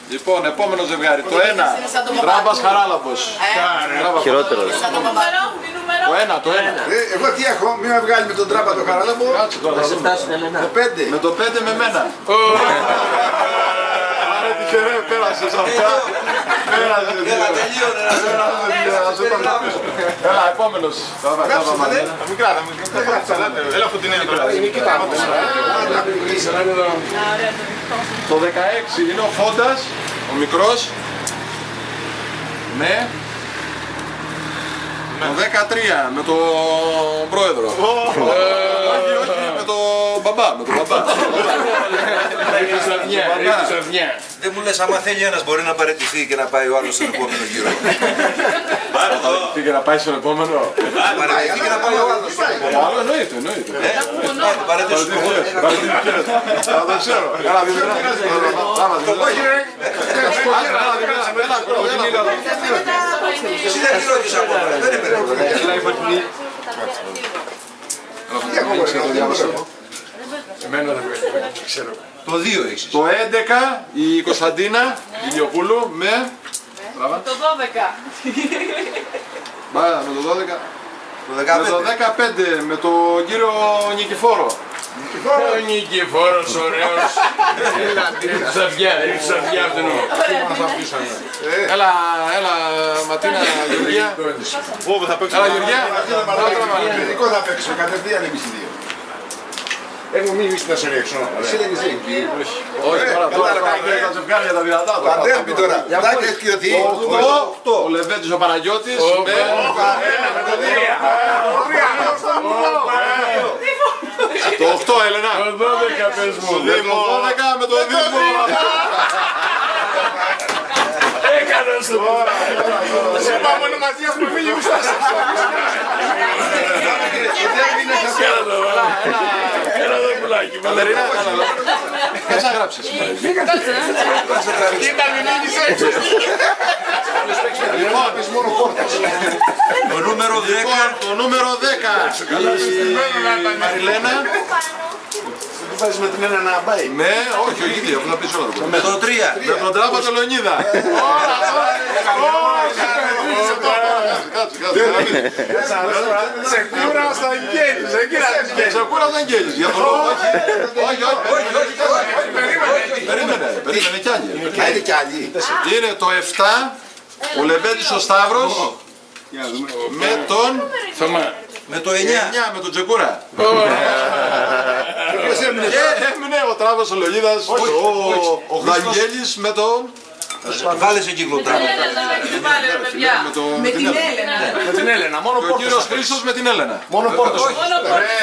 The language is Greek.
Λοιπόν, επόμενο ζευγάρι. Το 1. Τράμπας Χαράλαμπος. Χειρότερο. Το 1, το 1. Εγώ τι έχω, μην με βγάλει με τον Τράμπα το Χαράλαμπο. Κάτσε τώρα. Το 5. Με το 5 με μένα. Άρα τυχερέ, πέρασες αυτά. Πέρασες. Έλα, επόμενος. Μικρά, έλα από την Το 16 είναι ο Φόντας, ο μικρός. Ναι. Το 13 με τον πρόεδρο. Όχι, με τον μπαμπά. Δεν μου λες, άμα θέλει ένας μπορεί να παραιτηθεί και να πάει ο άλλος στον επόμενο γύρο. Τι και να πάει στον επόμενο. Παραιτηθεί και να πάει ο άλλος. Άλλο εννοείται. Παραιτηθεί. Θα το ξέρω. Καλά, Δημητρά. Εσύ δεν τη ρώτησα ακόμα, δεν έπαιρνε. Εμένα δεν ξέρω. Το 2 έχεις. Το 11 η Κωνσταντίνα Ηλιοπούλου με... Το 12. Με το 12. Το Με το 15 με τον κύριο Νικηφόρο. Ο Νικηφόρος ωραίος. Ήρθε αυγιά αυτήν. Έλα Ματίνα, Γεωργία. Έλα Γεωργία. Ειδικό θα παίξω, κατευθείαν εμείς οι δύο. Έχω μείνει να σε ρίξω. Εσύ δεν είσαι εκεί. Όχι, τώρα τα ζευγάρια τα δυνατά. Το αντέρπι τώρα. Δεν έχει κυρωθεί. Ο Λεβέντης ο Παναγιώτης με... Το 8 Έλενα. Το 12 πες μου. Το 12 με το Δήμο. Έκανες το Σε πάμε όλοι μαζί έχουμε φύγει ουσάς. Έλα εδώ πουλάκι. Κατερίνα, κάτσε να γράψεις. Κοίτα μην μείνεις έτσι. Το νούμερο 10. Το νούμερο 10. Η Μαριλένα. Τι βάζεις με την ένα να πάει. Ναι, όχι, ο ίδιο, αφού να πεις όλα. Με το 3. Με τον Τράμπα το Λεωνίδα. Σε κούρασαν γέλης. Σε κούρασαν γέλης. Για τον λόγο, όχι. Περίμενε κι άλλοι. Είναι κι άλλοι. Είναι το 7, ο Λεβέντης ο Σταύρος, με τον... Με το 9. 9 με τον Τζεκούρα. Έμεινε ο Τράβος ο Λεωνίδας, ο Δαγγέλης με τον... Βάλες εκεί γλωτά. Με την Έλενα. Με την Έλενα, μόνο Και ο κύριος Χρήστος με την Έλενα. Μόνο πόρτος. Μόνο πόρτος.